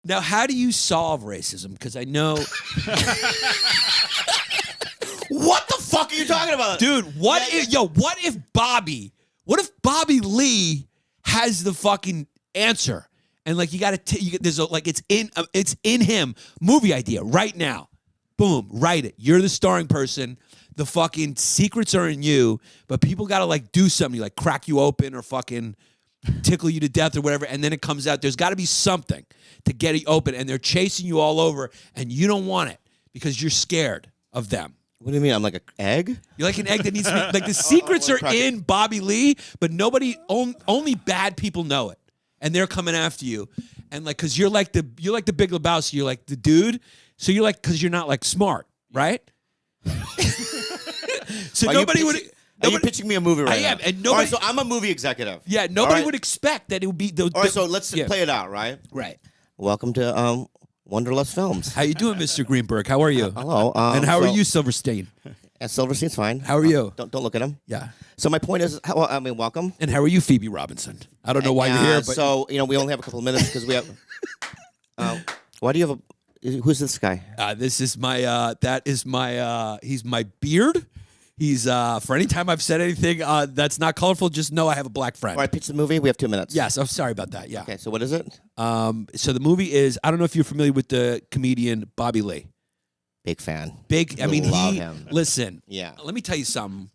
Now, how do you solve racism? Because I know, What the fuck are you talking about? dude. What if Bobby Lee has the fucking answer? And like you got to, there's it's in him. Movie idea right now. Boom, write it. You're the starring person. The fucking secrets are in you, but people got to like do something, like crack you open or fucking tickle you to death or whatever, and then it comes out. There's got to be something to get it open, and they're chasing you all over, and you don't want it because you're scared of them. What do you mean? I'm like an egg? You're like an egg that needs to be, like the secrets are in Bobby Lee, but only bad people know it, and they're coming after you, and like because you're like the Big Lebowski, you're like the dude, so you're like because you're not like smart, right? So nobody would. Are you pitching me a movie right now? I am, and nobody. All right, so I'm a movie executive. Yeah, nobody would expect that it would be. All right, so let's play it out, right? Right. Welcome to Wanderlust Films. How you doing, Mr. Greenberg? How are you? Hello. And how are you, Silverstein? Silverstein's fine. How are you? Don't look at him. Yeah. So my point is, welcome. And how are you, Phoebe Robinson? I don't know why you're here, but so we only have a couple of minutes because we have. Why do you have a? Who's this guy? This is my. That is my. He's my beard. He's for any time I've said anything that's not colorful, just know I have a black friend. All right, pitch the movie. We have 2 minutes. Yes, I'm sorry about that. Yeah. Okay, so what is it? So the movie is. I don't know if you're familiar with the comedian Bobby Lee. Big fan. Big. I mean, love him. Listen. Yeah. Let me tell you something.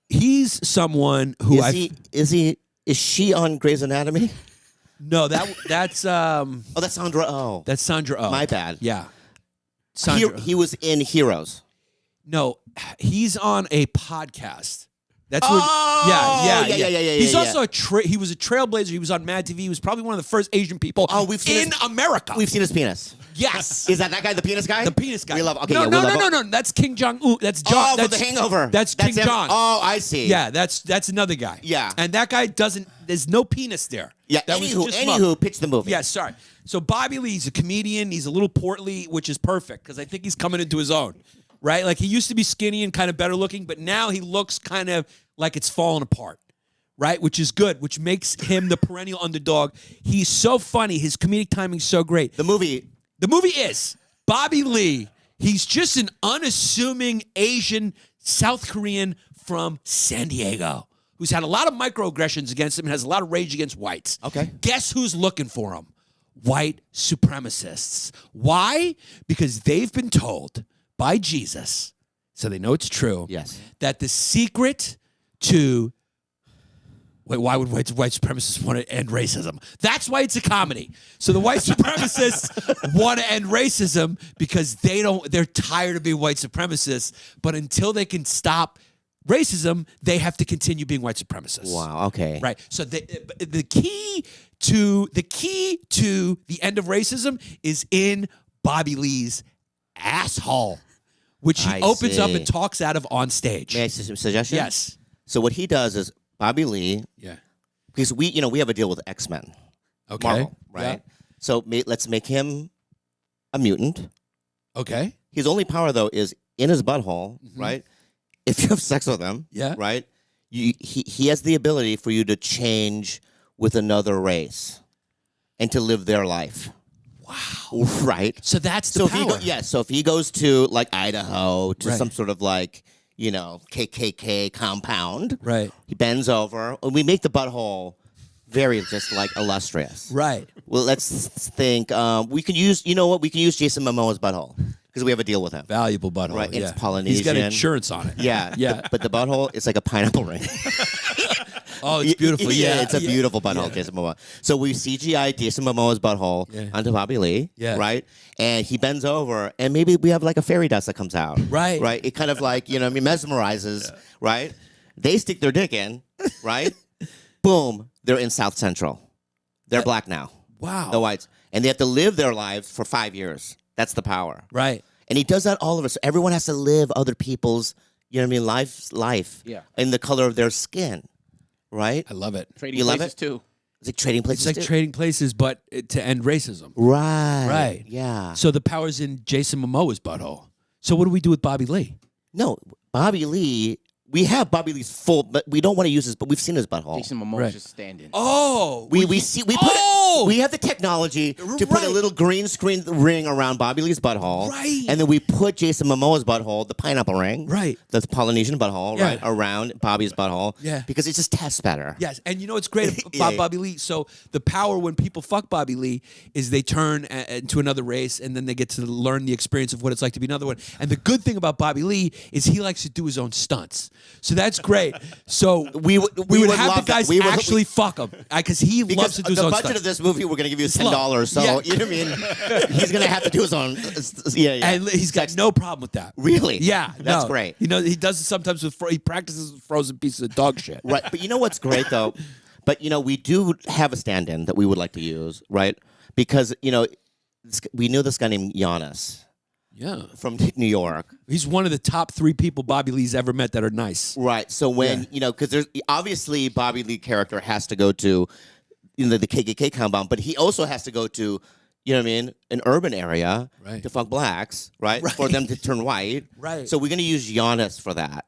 He's someone who is she on Grey's Anatomy? No, that's Oh, that's Sandra Oh. That's Sandra Oh. My bad. Yeah. Sandra. He was in Heroes. No, he's on a podcast. That's yeah. He's also he was a trailblazer. He was on Mad TV. He was probably one of the first Asian people in America. We've seen his penis. Yes. Is that guy, the penis guy? The penis guy. We love. Okay. No. That's King Jong-un. That's John. Oh, that's for The Hangover. That's King him. Jong. Oh, I see. Yeah, that's another guy. Yeah. And that guy doesn't. There's no penis there. Yeah. That Anywho, pitch the movie. Yeah. Sorry. So Bobby Lee's a comedian. He's a little portly, which is perfect because I think he's coming into his own. Right? Like he used to be skinny and kind of better looking, but now he looks kind of like it's falling apart. Right? Which is good, which makes him the perennial underdog. He's so funny. His comedic timing's so great. The movie is Bobby Lee. He's just an unassuming Asian South Korean from San Diego who's had a lot of microaggressions against him and has a lot of rage against whites. Okay. Guess who's looking for him? White supremacists. Why? Because they've been told by Jesus, so they know it's true, yes, that the secret to why would white supremacists want to end racism? That's why it's a comedy. So the white supremacists want to end racism because they're tired of being white supremacists, but until they can stop racism, they have to continue being white supremacists. Wow, okay. Right. So the key to the end of racism is in Bobby Lee's asshole, which he opens up and talks out of on stage. May I see some suggestions? Yes. So what he does is Bobby Lee, Yeah. because we have a deal with X-Men. Okay. Marvel, right? Yeah. So let's make him a mutant. Okay. His only power, though, is in his butthole, right? If you have sex with him, Yeah. right? He has the ability for you to change with another race and to live their life. Wow. Right. So that's the power. So if he goes to like Idaho to Right. some sort of like, KKK compound, Right. he bends over and we make the butthole very just like illustrious. Right. Well, let's think. We can use, we can use Jason Momoa's butthole because we have a deal with him. Valuable butthole. Right, Yeah. it's Polynesian. He's got insurance on it. Yeah. Yeah. But the butthole, it's like a pineapple ring. Oh, it's beautiful. Yeah. It's a beautiful butthole, Jason Momoa. So we CGI Jason Momoa's butthole onto Bobby Lee, right? And he bends over, and maybe we have like a fairy dust that comes out. Right. Right? It kind of like, mesmerizes, right? They stick their dick in, right? Boom, they're in South Central. They're black now. Wow. The whites. And they have to live their lives for 5 years. That's the power. Right. And he does that all over. So everyone has to live other people's, life in the color of their skin. Right? I love it. Trading You love places it? too. It's like trading places. It's like too. trading places, but to end racism. Right. Right. Yeah. So the power's in Jason Momoa's butthole. So what do we do with Bobby Lee? No, Bobby Lee we have Bobby Lee's full, but we don't want to use his. But we've seen his butthole. Jason Momoa's just standing. Oh, we have the technology to put a little green screen ring around Bobby Lee's butthole, right? And then we put Jason Momoa's butthole, the pineapple ring, right? The Polynesian butthole, right, around Bobby's butthole, because it just tests better. Yes, and you know what's great about Bobby Lee? So the power when people fuck Bobby Lee is they turn into another race, and then they get to learn the experience of what it's like to be another one. And the good thing about Bobby Lee is he likes to do his own stunts, so that's great. So we would have the guys actually fuck him because he loves to do his own stunts. The budget of this movie, we're going to give you $10, so you know what I mean. He's going to have to do his own. And he's got no problem with that. Really? Yeah, that's great. You know, he does it sometimes with he practices with frozen pieces of dog shit. Right, but you know what's great though? But you know, we do have a stand-in that we would like to use, right? Because you know, we knew this guy named Yannis. Yeah, from New York. He's one of the top 3 people Bobby Lee's ever met that are nice. Right. So when you know, because there's obviously Bobby Lee character has to go to, you know, the KKK compound, but he also has to go to, you know what I mean, an urban area to fuck blacks, right? For them to turn white. Right. So we're gonna use Giannis for that.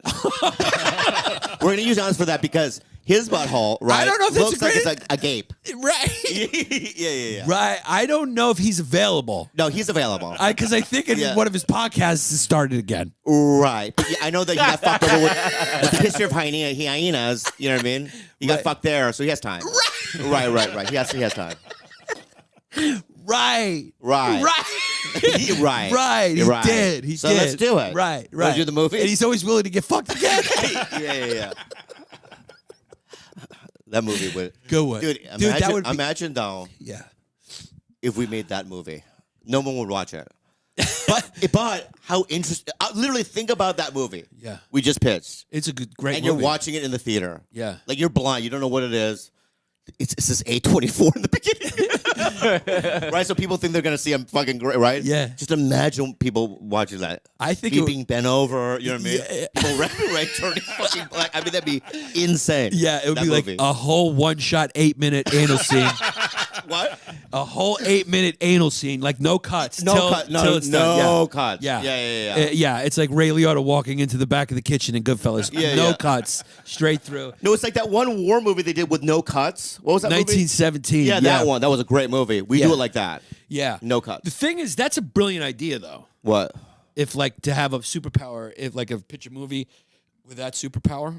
We're gonna use Giannis for that because his butthole, right? I don't know if looks like it's a gape. Right. yeah. Right. I don't know if he's available. No, he's available. Because I think one of his podcasts has started again. Right. But I know that he got fucked over with the history of hyenas. You know what I mean? He got fucked there, so he has time. Right. He has time. Right. He did. He so did. Let's do it. Right. Let's do the movie. And he's always willing to get fucked again. yeah. That movie would. Good one. Dude, that would imagine though. Yeah. If we made that movie, no one would watch it. But how interesting! Literally, think about that movie. Yeah. We just pitched. It's a great and movie. You're watching it in the theater. Yeah. Like you're blind. You don't know what it is. It's this A24 in the beginning. Right? So people think they're going to see him fucking great, right? Yeah. Just imagine people watching that. I think being bent over, you know what I mean? Yeah. People turning fucking black. I mean, that'd be insane. Yeah, it would be movie. like a whole one-shot 8-minute anal scene. What? A whole 8-minute anal scene, like no cuts. No cuts. Yeah. Yeah, it's like Ray Liotta walking into the back of the kitchen in Goodfellas. No cuts, straight through. No, it's like that one war movie they did with no cuts. What was that 1917. movie? Yeah, that one. That was a great movie. We do it like that. Yeah. No cuts. The thing is, that's a brilliant idea, though. What? If, like, to have a superpower, if, like, a picture movie with that superpower,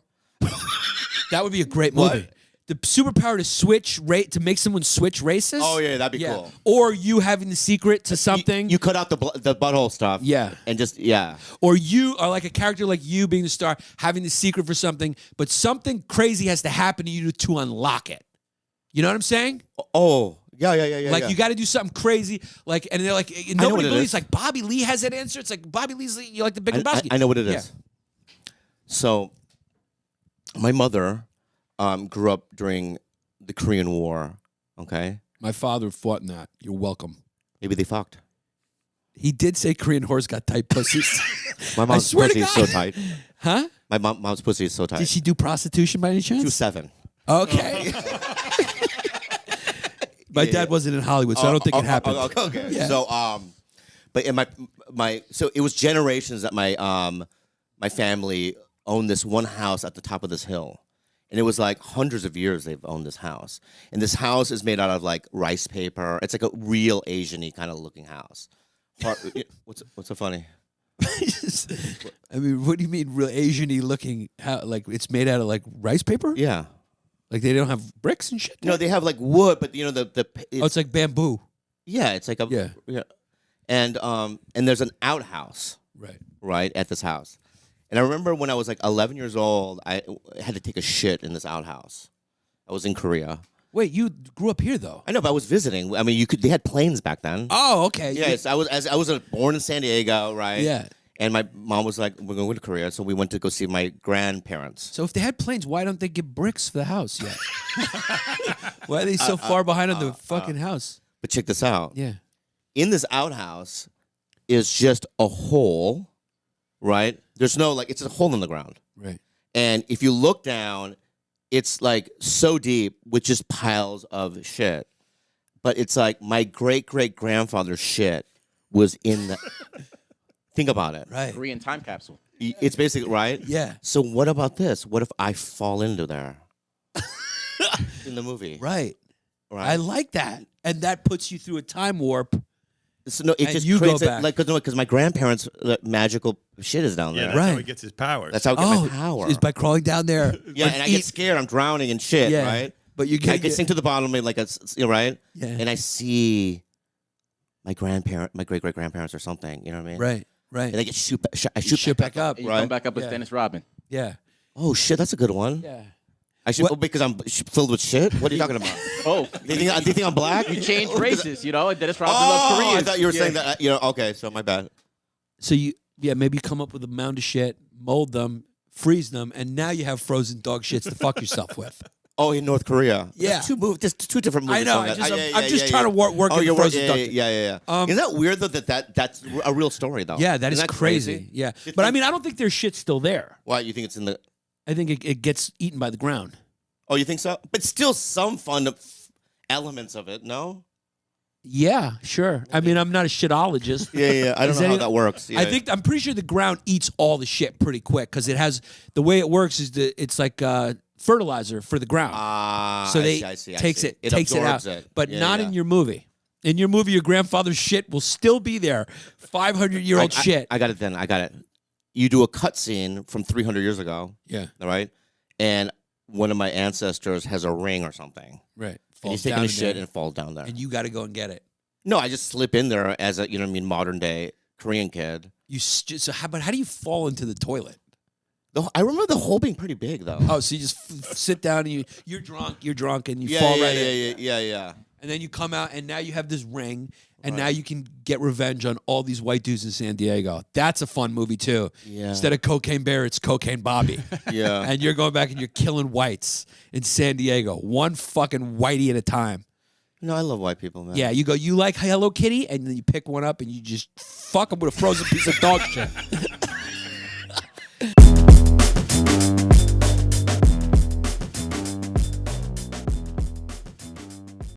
that would be a great movie. What? The superpower to make someone switch races. Oh, yeah, that'd be cool. Or you having the secret to something. You cut out the butthole stuff. Yeah. And just, Or you are like a character like you being the star, having the secret for something, but something crazy has to happen to you to unlock it. You know what I'm saying? Oh, yeah. Like you got to do something crazy, like, and they're like, nobody believes. Like Bobby Lee has that answer. It's like Bobby Lee's. You like the Big Lebowski. I know what it is. So, my mother grew up during the Korean War. Okay. My father fought in that. You're welcome. Maybe they fucked. He did say Korean whores got tight pussies. My mom's pussy is so tight. Huh? My mom's pussy is so tight. Did she do prostitution by any chance? She was 7. Okay. My dad wasn't in Hollywood, so I don't think it happened. Okay. Yeah. So, but in so it was generations that my family owned this one house at the top of this hill, and it was like hundreds of years they've owned this house, and this house is made out of like rice paper. It's like a real Asian-y kind of looking house. What's so funny? I mean, what do you mean, real Asian-y looking? How, like it's made out of like rice paper? Yeah. Like they don't have bricks and shit? No, they have like wood, but you know it's like bamboo. Yeah, it's like a and there's an outhouse right at this house. And I remember when I was like 11 years old, I had to take a shit in this outhouse. I was in Korea. Wait, you grew up here though? I know, but I was visiting. I mean, they had planes back then. Oh, okay. Yes, I was born in San Diego, right? Yeah. And my mom was like, "We're going to Korea," so we went to go see my grandparents. So if they had planes, why don't they get bricks for the house yet? Why are they so far behind on the fucking house? But check this out. Yeah. In this outhouse is just a hole, right? There's no it's a hole in the ground. Right. And if you look down, it's like so deep with just piles of shit. But it's like my great-great-grandfather's shit was in the... Think about it. Right. Korean time capsule. It's basically right. Yeah. So what about this? What if I fall into there in the movie? Right. Right. I like that. And that puts you through a time warp. So, no, it And just you creates go back. like because my grandparents' magical shit is down Yeah, there. that's how he Right. gets his powers. That's how I get my power. Is by crawling down there. Yeah, and I get scared. I'm drowning and shit. Yeah. Right. But you I get can sink to the bottom of me like right. Yeah. And I see my great great grandparents or something. You know what I mean? Right. Right. And I get I You shoot back up. And you Right. come back up as Yeah. Dennis Rodman. Yeah. Oh shit, that's a good one. Yeah. I should because I'm filled with shit. What are you talking about? Oh, do you think I'm black? you changed races, you know, and Dennis Rodman Oh, loves Koreans. I thought you were saying that. Okay, so my bad. So maybe you come up with a mound of shit, mold them, freeze them, and now you have frozen dog shits to fuck yourself with. Oh, in North Korea. Yeah. There's two different movies. I know. on that. I'm just trying to work in frozen dog. Yeah. Isn't that weird though that's a real story though? Yeah, that is Isn't crazy. Yeah. But I mean, I don't think their shit's still there. Why you think it's in the? I think it gets eaten by the ground. Oh, you think so? But still, some fun elements of it. No. Yeah, sure. I mean, I'm not a shitologist. Yeah. I don't know how that works. Yeah. I'm pretty sure the ground eats all the shit pretty quick because it has the way it works is it's like fertilizer for the ground. So I see. takes it out, absorbs it. but Yeah, not yeah. in your movie. In your movie, your grandfather's shit will still be there. 500-year-old shit. I got it. Then I got it. You do a cut scene from 300 years ago. Yeah. All right, and one of my ancestors has a ring or something. Right. And he's taking a shit and falls down there. And you got to go and get it. No, I just slip in there as a modern day Korean kid. So how do you fall into the toilet? I remember the hole being pretty big though. Oh, so you just sit down and you're drunk and you fall right in. Yeah. And then you come out and now you have this ring and now you can get revenge on all these white dudes in San Diego. That's a fun movie too. Yeah. Instead of Cocaine Bear, it's Cocaine Bobby. Yeah. And you're going back and you're killing whites in San Diego. One fucking whitey at a time. No, I love white people, man. Yeah, you go, you like Hello Kitty? And then you pick one up and you just fuck them with a frozen piece of dog shit.